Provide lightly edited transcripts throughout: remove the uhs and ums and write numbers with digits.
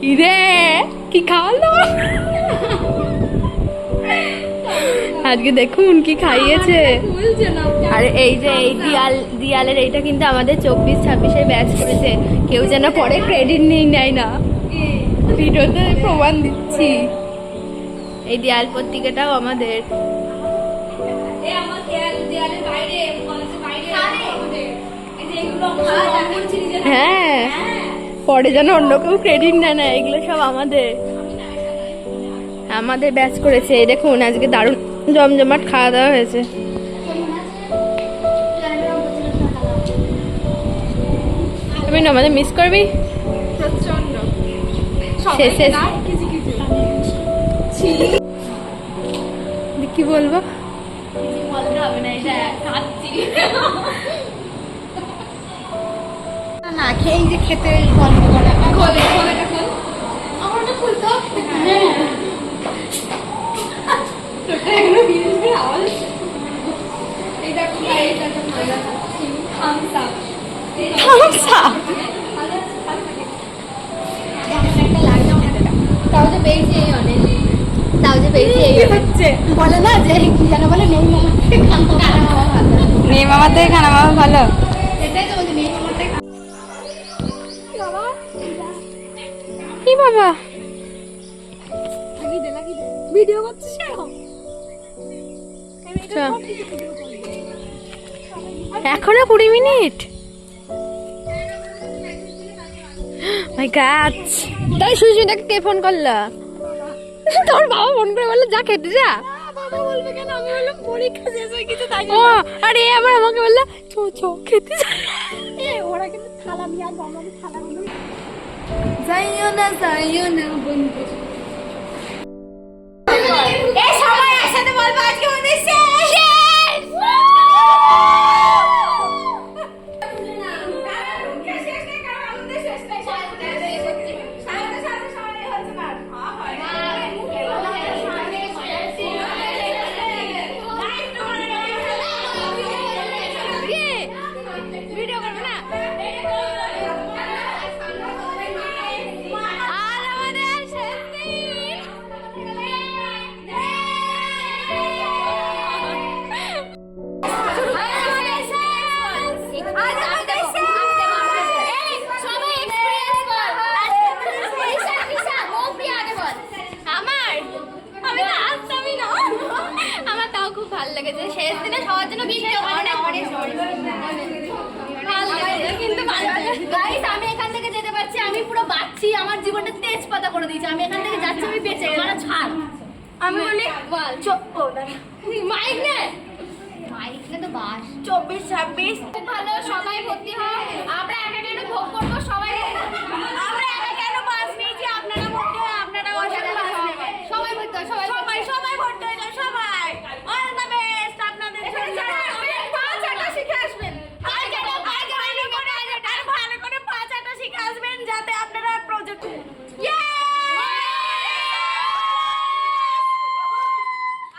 ইরে কি খাওয়ালো আজকে দেখুন কি খাইয়েছে। আর এই যে এই দিয়ালের এইটা কিন্তু আমাদের 24-26-এ ব্যাচ করেছে, কেউ যেন পরে ক্রেডিট নিয়ে নেয় না, ভিডিওতে প্রমাণ দিচ্ছি। এই দেয়াল পত্রিকাটাও আমাদের। হ্যাঁ, পরে যেন অন্য কেউ ক্রেডিট নেয় না, এগুলো সব আমাদের ব্যাচ করেছে। এই দেখুন আজকে দারুণ জমজমাট খাওয়া দাওয়া হয়েছে। তুমি আমাদের মিস করবি প্রচন্ড। কি বলবো, বলতে হবে না, এটা খাচ্ছি না, খেয়ে যে খেতে বন্ধ করে আমারটা খুলতো। তাও যে পেয়েছি এই অনেক, বলে না যে কি যেন বলে, নেই মামার থেকে খানা মামা ভালো। এটাই তো বলছি, নেই মামার থেকে। কি বাবা ভিডিও করছিস এখনো 20 মিনিট? মাই গড, তাই সুস্মিতাকে কে ফোন করলো? তোর বাবা ফোন করে বললো যা খেতে যা। বাবা বলবে কেন, আমি বললাম পরীক্ষা শেষ হয়ে গেছে তাই। ও আরে আবার আমাকে বললো চো চো খেতে যা। ওরা কিন্তু থালা নিয়ে আর বাবা থালা নিয়ে যাইও না বন্ধু। এই সবাই একসাথে বলবো আজকে আমাদের শেষ। শেষ দিনে সবার জন্য আমি এখান থেকে যেতে পারছি, আমি পুরো বাঁচছি, আমার জীবনটা তেজপাতা করে দিয়েছি, আমি এখান থেকে যাচ্ছি, আমি বেঁচে গেলাম। ছাড়, আমি বলি মাইক নে তো বাস 24-26 খুব ভালো, সবাই ভর্তি হয়। আমরা একা কেন ভোগ করবো, সবাই আমরা একা কেন বাস নিয়েছি, আপনারা ভর্তি হয়, আপনারা সবাই ভর্তি হয়, সবাই ভর্তি হয়ে যায়, সবাই অল দ্য বেস্ট আপনাদের জন্য। পাঁচ আটা শিখে আসবেন, ভালো করে পাঁচ আটা শিখে আসবেন যাতে আপনারা প্রজেক্ট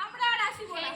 আমরা আর আসি বলে।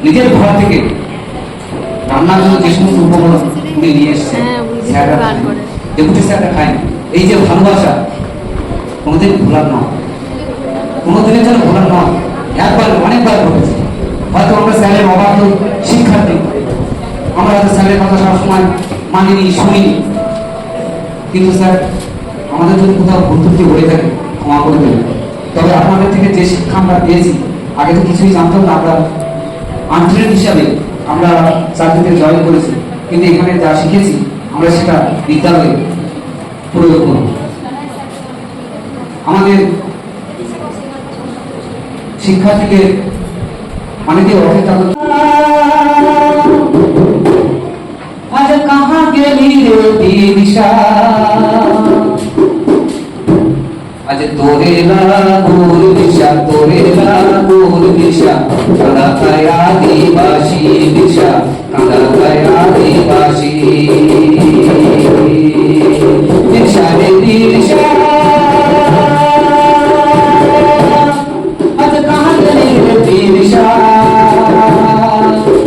নিজের ঘর থেকে রান্নার জন্য যে সমস্ত উপকরণ উনি নিয়ে এসছেন, স্যাররা ডেপুটি স্যাররা খায়। এই যে ভালোবাসা কোনোদিন ভোলার নয়, কোনোদিনের জন্য ভোলার নয়। একবার অনেকবার ঘটেছে। হয়তো আমরা স্যারের অবাধ্য শিক্ষার্থী, আমরা হয়তো স্যারের কথা সবসময় মানিনি, শুনিনি, কিন্তু স্যার আমাদের যদি কোথাও ভুল ত্রুটি হয়ে থাকে ক্ষমা করে দেবেন। তবে আপনাদের থেকে যে শিক্ষা আমরা পেয়েছি, আগে তো কিছুই জানতাম না, আমরা আনট্রেন্ড হিসাবে আমরা চাকরিতে জয়েন করেছি, কিন্তু এখানে যা শিখেছি আমরা সেটা বিদ্যালয়ে প্রয়োগ করব। আমাদের শিক্ষার্থীদের অনেকে অর্থে আজ কাহা গেলি রে দিশা, আজ তোরে লাগুর দিশা, তোরে লাগুর দিশা, কাঁদা খায় আদিবাসী দিশা, কাঁদা খায় আদিবাসী দিশা রে দিশা। আজ কাহা গেলি রে দিশা,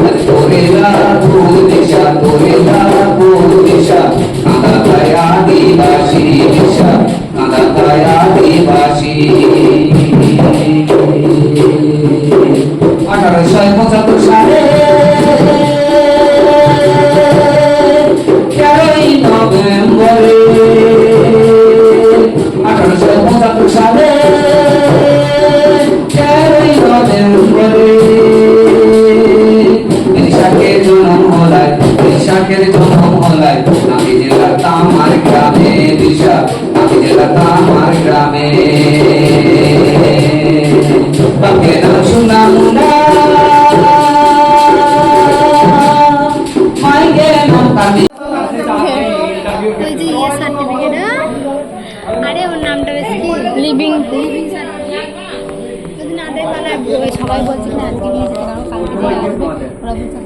আজ তোরে লাগুর দিশা, তোরে লাগুর দিশা, কাঁদা খায় আদিবাসী দিশা, কাঁদা খায় আদিবাসী। 1875 সালে 13ই নভেম্বরে, 1875 সালে 13ই নভেম্বরে ঋষাকের জন্ম হলায়, ঋষাকের জন্ম হলায় নামি জেলার তামার গ্রামে, ঋষা নামি জেলার তামার গ্রামে। বাপের নাম সোনা মুন্ডা, মাইকের নাম কামি। ওই যে ইয়ে সার্টিফিকেট, আরে ওর নামটা বেশ কি লিভিং যদি না দেয় তাহলে সবাই বলছে না আজকে নিয়ে যেতে, কারণ কালকে দিয়ে আসবে ওরা বলছে।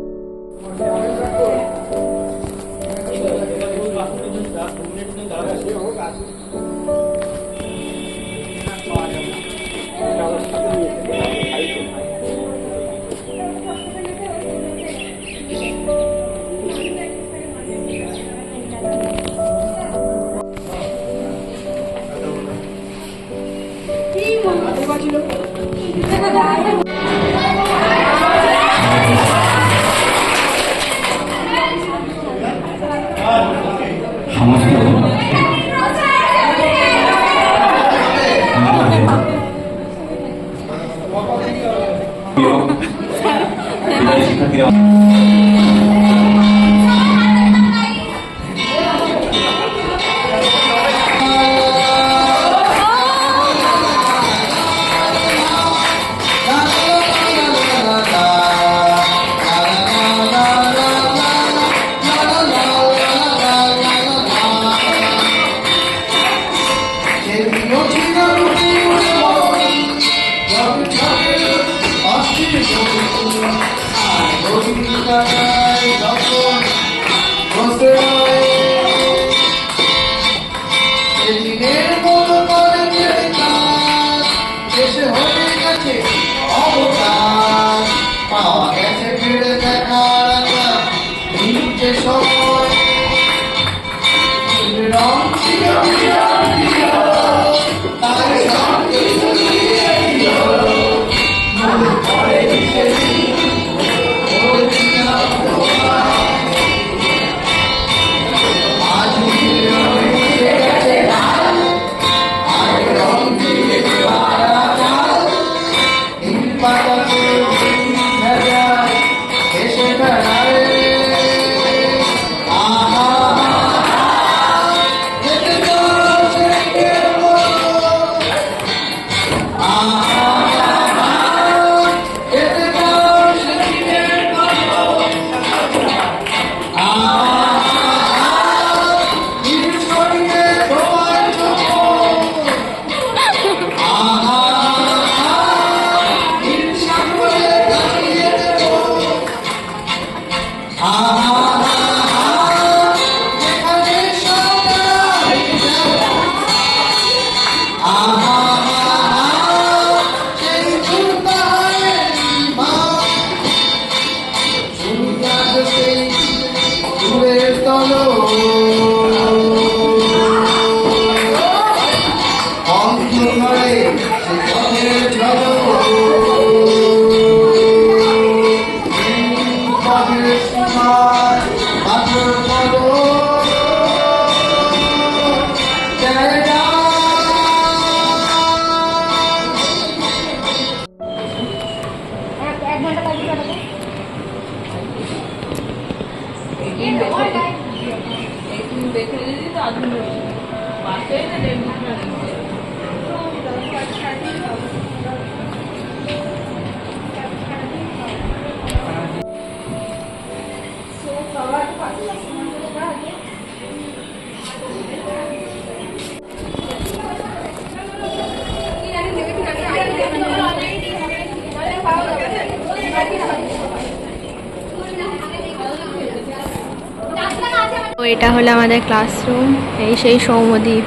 তো এটা হলো আমাদের ক্লাসরুম, এই সেই সৌম্যদ্বীপ।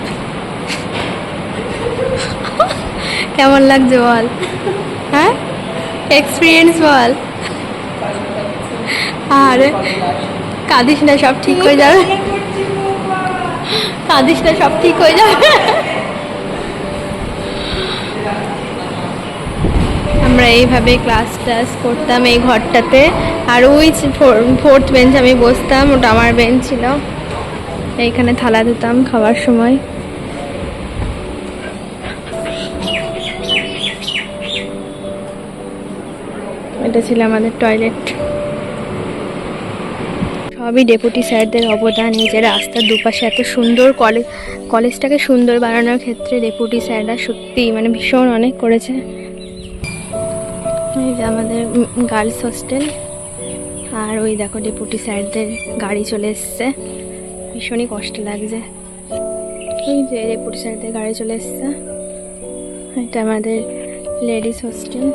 কেমন লাগছে বল? হ্যাঁ, এক্সপিরিয়েন্স বল। আর কাঁদিস না, সব ঠিক হয়ে যাবে। কাঁদিস না, সব ঠিক হয়ে যাবে। আমরা এইভাবে ক্লাস করতাম এই ঘরটাতে। আর ওই ফোর্থ বেঞ্চ আমি বসতাম, ওটা আমার বেঞ্চ ছিল। এইখানে থালা ধুতাম খাবার সময়। এটা ছিল আমাদের টয়লেট। সবই ডেপুটি স্যারদের অবদান। এই যে রাস্তার দুপাশে এত সুন্দর কলেজটাকে সুন্দর বানানোর ক্ষেত্রে ডেপুটি স্যাররা সত্যি মানে ভীষণ অনেক করেছে। এই যে আমাদের গার্লস হোস্টেল। আর ওই দেখো ডেপুটি স্যারদের গাড়ি চলে এসছে, ভীষণই কষ্ট লাগছে। এই যে ডেপুটি স্যারদের গাড়ি চলে এসছে। এটা আমাদের লেডিস হোস্টেল।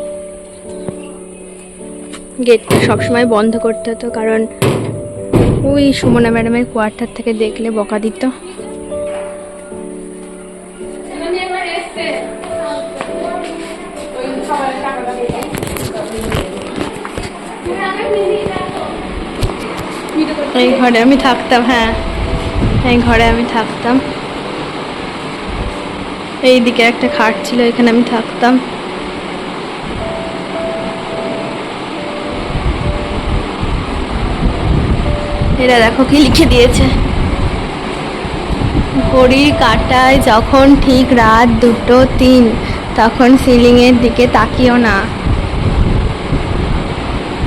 গেটটা সবসময় বন্ধ করতে হতো, কারণ ওই সুমনা ম্যাডামের কোয়ার্টার থেকে দেখলে বকা দিত। এই ঘরে আমি থাকতাম, হ্যাঁ এই ঘরে আমি থাকতাম। এইদিকে একটা খাট ছিল, এখানে আমি থাকতাম। এরা দেখো কি লিখে দিয়েছে, ঘড়ির কাঁটায় যখন ঠিক রাত 2:03 তখন সিলিংয়ের দিকে তাকিও না।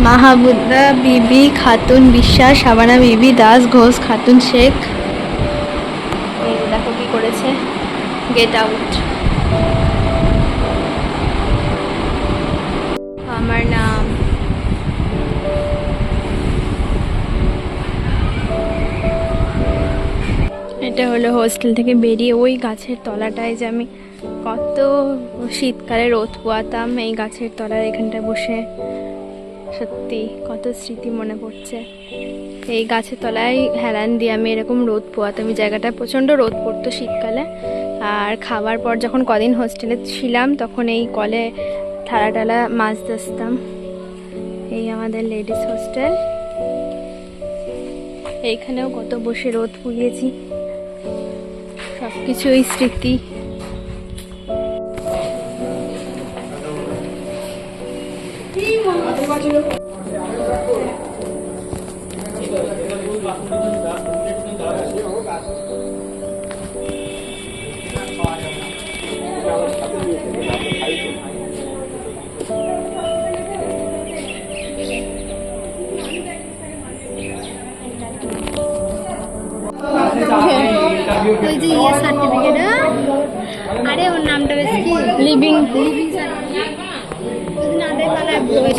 মাহবুদা বিবি খাতুন বিশ্বাস, শাবানা বিবি দাস, ঘোষ খাতুন শেখ। এই দেখো কি করেছে, গেট আউট। আমার নাম এটা হলো হোস্টেল থেকে বেরিয়ে ওই গাছের তলাটায় যে আমি কত শীতকালে রোদ পোয়াতাম এই গাছের তলার এখানটায় বসে। সত্যি কত স্মৃতি মনে পড়ছে। এই গাছের তলায় হেলান দিয়ে আমি এরকম রোদ পোয়াতাম। এই জায়গাটা প্রচণ্ড রোদ পড়তো শীতকালে। আর খাবার পর যখন কদিন হোস্টেলে ছিলাম তখন এই কলে থালা টালা মাছ ধরতাম। এই আমাদের লেডিস হোস্টেল। এইখানেও কত বসে রোদ পুড়িয়েছি, সব কিছুই স্মৃতি। ওই যে ইয়ে সার্টিফিকেট, আরে ওর নামটা বেশ কি লিভিং সার্টিফিকেট।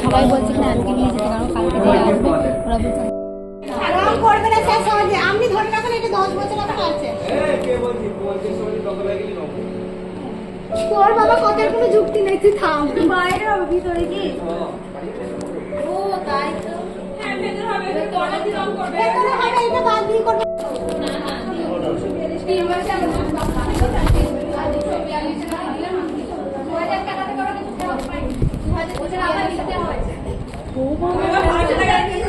সবাই বলছে না আজকে নিয়ে যেতে পারো, কালকে দিয়ে আসবে। ওরা বলছে আরাম করবে না স্যার, সহজে আপনি ধরে রাখুন এটা 10 বছর আগে আছে। কে বলছি বলতে সরি তবে লাগি না। তোর বাবা কথার কোনো যুক্তি নেই, তুই থাম। বাইরে হবে ভিতরে কি? ও তাই তো। হ্যাঁ ভেতরে হবে, তোরা কি রং করবে? ভেতরে হবে, এটা বাদ দিয়ে করবে। না না তিন বছর আগে না বাবা আজ 142 টাকা দিলাম আমি। 2000 টাকাতে করে দিতে হবে। 2000 টাকা দিতে হবে। ও বাবা 5 টাকা দিয়ে